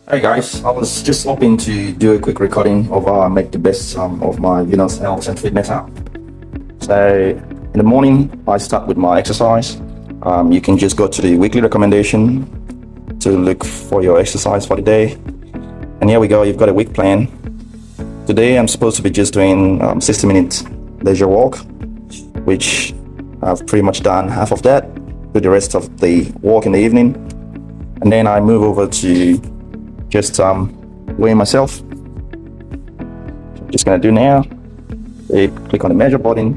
Hey guys, I was just hoping to do a quick recording of how I make the best of my health and fitness app. So in the morning, I start with my exercise. You can just go to the weekly recommendation to look for your exercise for the day. And here we go, you've got a week plan. Today I'm supposed to be just doing 60 minutes leisure walk, which I've pretty much done half of that. Do the rest of the walk in the evening. And then I move over to just weighing myself. Just gonna do now. Click on the measure button.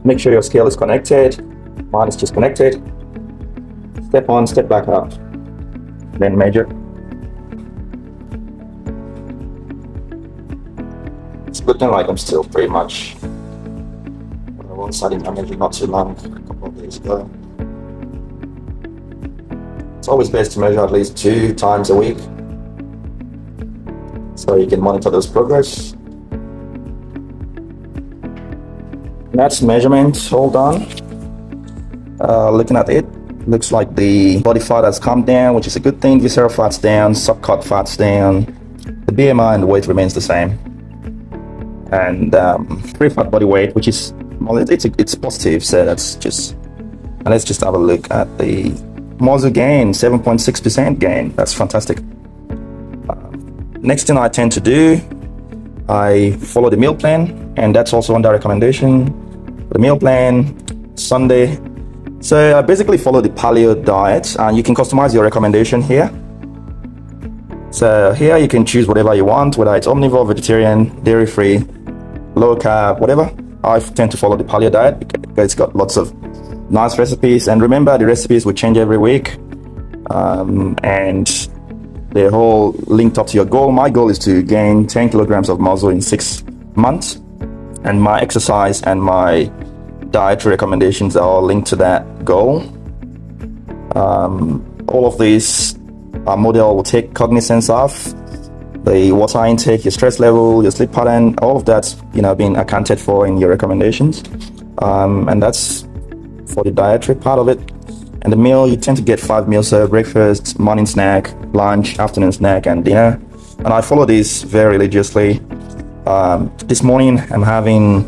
Make sure your scale is connected. Mine is just connected. Step on, step back up. Then measure. It's looking like I'm still pretty much on the wrong side in my measure not too long, a couple of days ago. It's always best to measure at least 2 times a week so you can monitor those progress. That's measurement all done. Looking at it, looks like the body fat has come down, which is a good thing. Visceral fat's down, subcut fat's down. The BMI and the weight remains the same. And free fat body weight, which is, well, it's positive, so that's just, and let's just have a look at the muscle gain, 7.6% gain. That's fantastic. Next thing I tend to do, I follow the meal plan, and that's also under recommendation. The meal plan, Sunday. So I basically follow the paleo diet, and you can customize your recommendation here. So here you can choose whatever you want, whether it's omnivore, vegetarian, dairy-free, low carb, whatever. I tend to follow the paleo diet because it's got lots of nice recipes, and remember the recipes will change every week, and they're all linked up to your goal. My goal is to gain 10 kilograms of muscle in 6 months, and my exercise and my dietary recommendations are all linked to that goal. All of these model will take cognizance of the water intake, your stress level, your sleep pattern, all of that's being accounted for in your recommendations, and that's for the dietary part of it. And the meal, you tend to get 5 meals, so breakfast, morning snack, lunch, afternoon snack, and dinner. And I follow this very religiously. This morning I'm having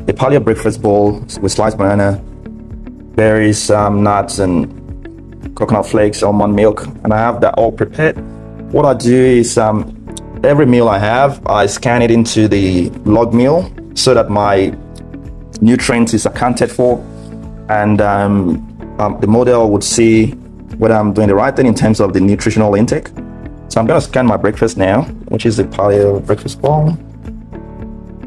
a paleo breakfast bowl with sliced banana, berries, nuts, and coconut flakes, almond milk, and I have that all prepared. What I do is every meal I have, I scan it into the log meal so that my nutrients is accounted for, and the model would see whether I'm doing the right thing in terms of the nutritional intake. So I'm going to scan my breakfast now, which is the paleo breakfast bowl.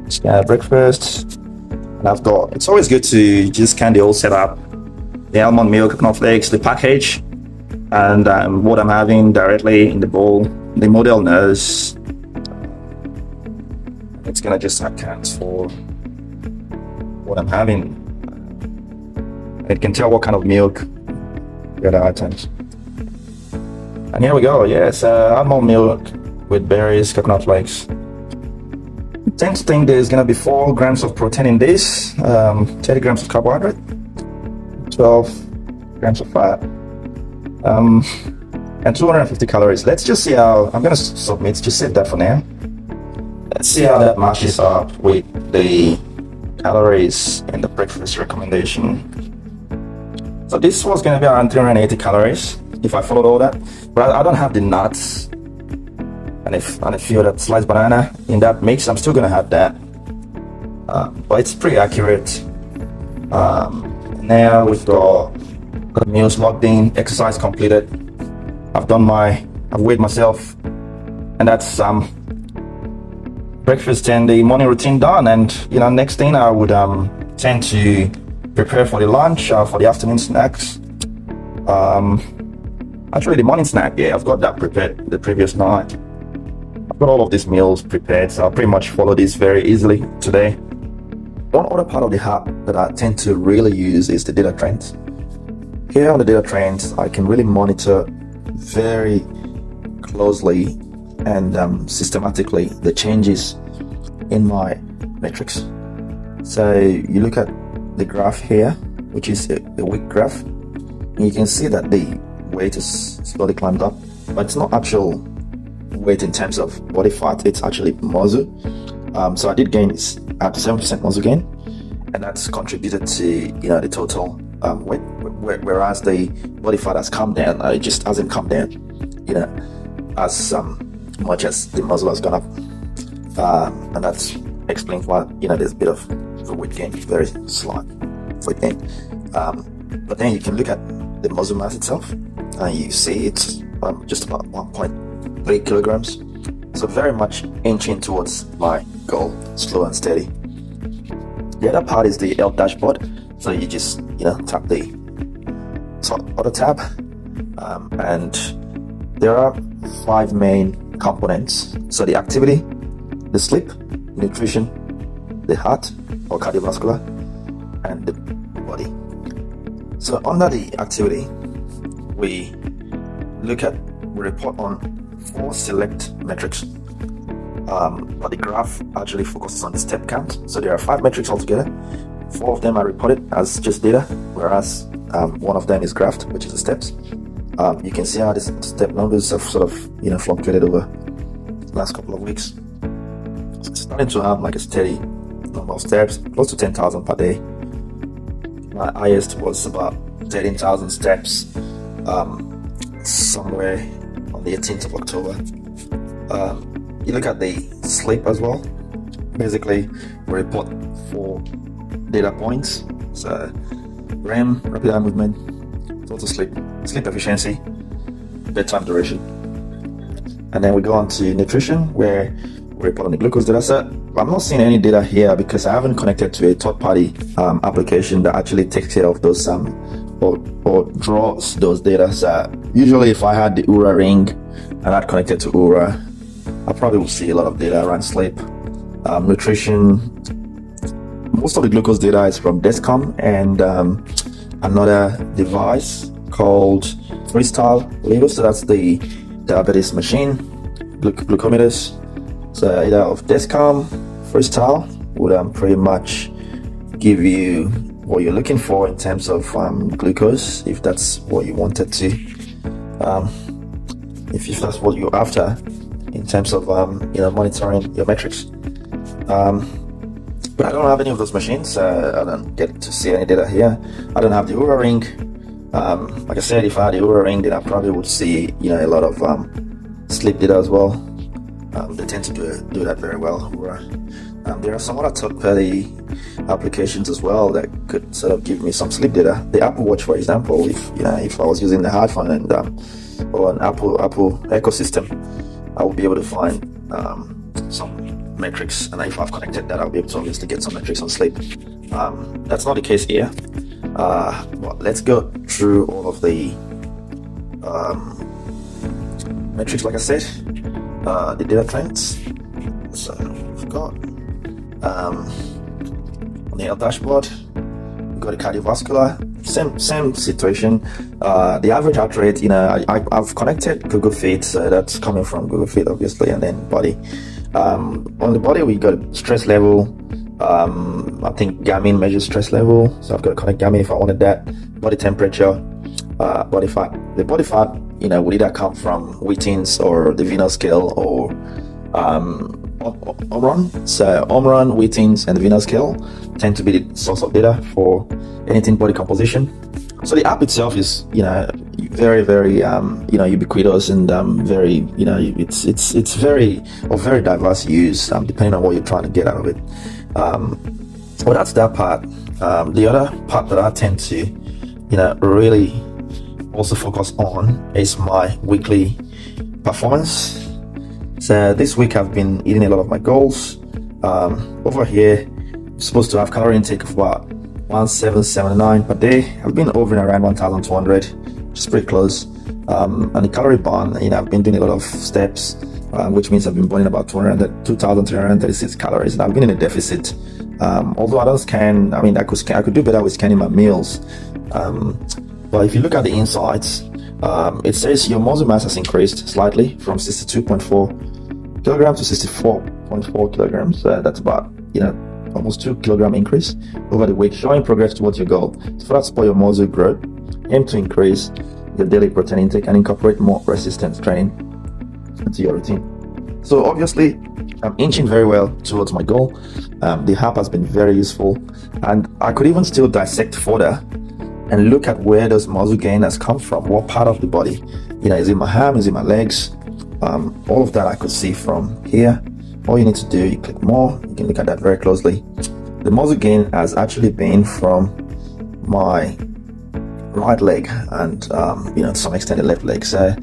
Scan breakfast, and I've got, it's always good to just scan the whole setup, the almond milk, coconut flakes, the package, and what I'm having directly in the bowl. The model knows. It's going to just account for what I'm having. It can tell what kind of milk, the other items. And here we go, yes, almond milk with berries, coconut flakes. I tend to think there's gonna be 4 grams of protein in this, 30 grams of carbohydrate, 12 grams of fat, and 250 calories. Let's just see how, I'm gonna submit, just save that for now. Let's see how that matches up with the calories in the breakfast recommendation. So this was going to be around 380 calories if I followed all that, but I don't have the nuts and a few of that sliced banana in that mix. I'm still going to have that, but it's pretty accurate. Now we've got the meals logged in, exercise completed. I've weighed myself, and that's breakfast and the morning routine done. And next thing I would tend to prepare for the lunch, for the afternoon snacks. Actually the morning snack, yeah, I've got that prepared the previous night. I've got all of these meals prepared, so I'll pretty much follow this very easily today. One other part of the app that I tend to really use is the data trends. Here on the data trends, I can really monitor very closely and systematically the changes in my metrics. So you look at the graph here, which is a week graph, and you can see that the weight is slowly climbed up, but it's not actual weight in terms of body fat, it's actually muscle. So I did gain up to 7% muscle gain, and that's contributed to the total weight, whereas the body fat has come down. It just hasn't come down as much as the muscle has gone up, and that's explains why there's a bit of a weight gain, very slight weight gain. But then you can look at the muscle mass itself, and you see it's just about 1.3 kilograms. So very much inching towards my goal, slow and steady. The other part is the health dashboard. So you just tap the auto tab, and there are 5 main components. So the activity, the sleep, nutrition, the heart or cardiovascular, and the body. So under the activity, we report on 4 select metrics, but the graph actually focuses on the step count. So there are 5 metrics altogether. 4 of them are reported as just data, whereas 1 of them is graphed, which is the steps. You can see how the step numbers have sort of fluctuated over the last couple of weeks. So it's starting to have like a steady number of steps, close to 10,000 per day. My highest was about 13,000 steps somewhere on the 18th of October. You look at the sleep as well. Basically, we report 4 data points. So REM, rapid eye movement, total sleep efficiency, bedtime duration. And then we go on to nutrition, where we report on the glucose data set. I'm not seeing any data here because I haven't connected to a third-party application that actually takes care of those or draws those data. So usually if I had the Oura ring and I'd connected to Oura, I probably would see a lot of data around sleep. Nutrition, most of the glucose data is from Dexcom and another device called Freestyle Libre. So that's the diabetes machine, glucometers. So either of Dexcom, Freestyle would pretty much give you what you're looking for in terms of glucose, if that's what you wanted to, if that's what you're after in terms of monitoring your metrics. But I don't have any of those machines. I don't get to see any data here. I don't have the Oura ring. Like I said, if I had the Oura ring, then I probably would see a lot of sleep data as well. They tend to do that very well. There are some other third-party applications as well that could sort of give me some sleep data. The Apple Watch, for example, if I was using the iPhone and or an Apple ecosystem, I would be able to find some metrics, and if I've connected that, I'll be able to obviously get some metrics on sleep. That's not the case here. But let's go through all of the metrics, like I said, the data trends. So we've got on the health dashboard, we've got the cardiovascular, same situation. The average heart rate, I've connected Google Fit, so that's coming from Google Fit obviously, and then body. On the body, we got stress level. I think Garmin measures stress level, so I've got to connect Garmin if I wanted that. Body temperature, body fat. The body fat, would either come from Wheatings or the Venus scale or Omron. So Omron, Wheatings, and the Venus scale tend to be the source of data for anything body composition. So the app itself is, very, very, ubiquitous and very, it's very diverse use, depending on what you're trying to get out of it. Well, that's that part. The other part that I tend to, really also focus on is my weekly performance. So this week I've been eating a lot of my goals. Over here, I'm supposed to have calorie intake of about 1779 per day. I've been over and around 1200, which is pretty close. And the calorie burn, I've been doing a lot of steps, which means I've been burning about 2,336 calories, and I've been in a deficit. Although I don't scan, I could do better with scanning my meals. But if you look at the insights, it says your muscle mass has increased slightly from 62.4 kilograms to 64.4 kilograms. That's about, almost 2 kilogram increase over the week, showing progress towards your goal. To further support your muscle growth, aim to increase your daily protein intake and incorporate more resistance training into your routine. So obviously, I'm inching very well towards my goal. The app has been very useful, and I could even still dissect further and look at where those muscle gain has come from, what part of the body. Is it my arm, is it my legs? All of that I could see from here. All you need to do, you click more, you can look at that very closely. The muscle gain has actually been from my right leg and to some extent the left leg. So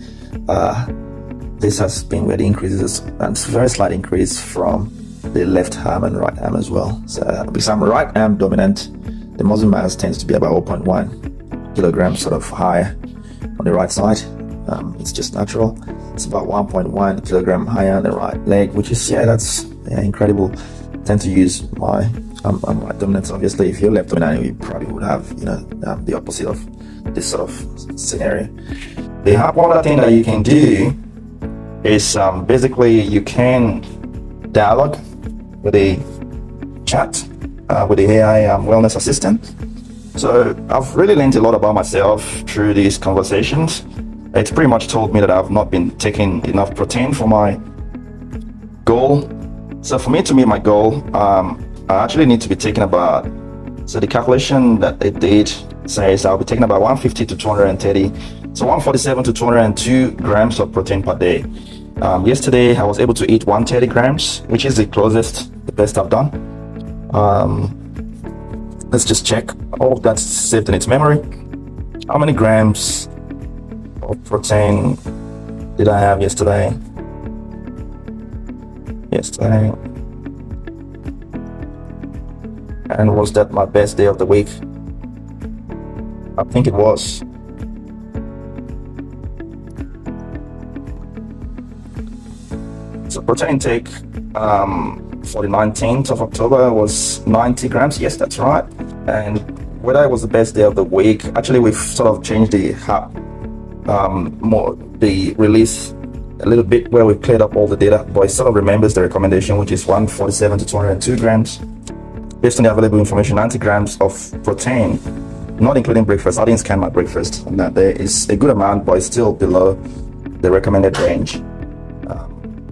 this has been where the increases is, and it's a very slight increase from the left arm and right arm as well. So because I'm right arm dominant, the muscle mass tends to be about 0.1 kilograms sort of higher on the right side. It's just natural. It's about 1.1 kilogram higher on the right leg, which is that's incredible. I tend to use my right dominance. Obviously, if you're left dominant, you probably would have the opposite of this sort of scenario. The one other thing that you can do is basically you can dialogue with a chat with the AI wellness assistant. So I've really learned a lot about myself through these conversations. It's pretty much told me that I've not been taking enough protein for my goal. So for me to meet my goal, I actually need to be taking about, so the calculation that it did says I'll be taking about 150 to 230, so 147 to 202 grams of protein per day. Yesterday I was able to eat 130 grams, which is the best I've done. Let's just check. All of that's saved in its memory. How many grams of protein did I have yesterday? And was that my best day of the week? I think it was. So protein intake for the 19th of October was 90 grams. Yes, that's right. And whether it was the best day of the week, actually we've sort of changed the release a little bit where we've cleared up all the data, but it sort of remembers the recommendation, which is 147 to 202 grams. Based on the available information, 90 grams of protein, not including breakfast. I didn't scan my breakfast, and that there is a good amount, but it's still below the recommended range.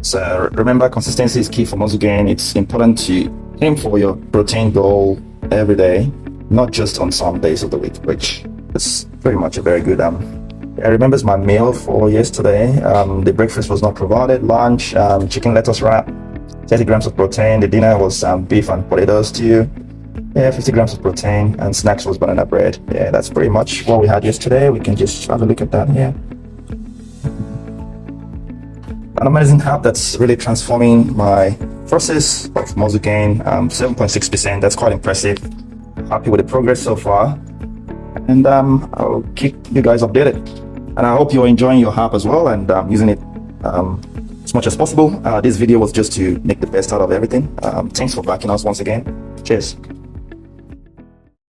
So remember, consistency is key for muscle gain. It's important to aim for your protein goal every day, not just on some days of the week, which is pretty much a very good I remember my meal for yesterday. The breakfast was not provided. Lunch, chicken lettuce wrap, 30 grams of protein. The dinner was beef and potato stew. 50 grams of protein, and snacks was banana bread. That's pretty much what we had yesterday. We can just have a look at that here. An amazing app that's really transforming my process of muscle gain. 7.6%. That's quite impressive. Happy with the progress so far, and I'll keep you guys updated. And I hope you're enjoying your app as well and using it as much as possible. This video was just to make the best out of everything. Thanks for backing us once again. Cheers.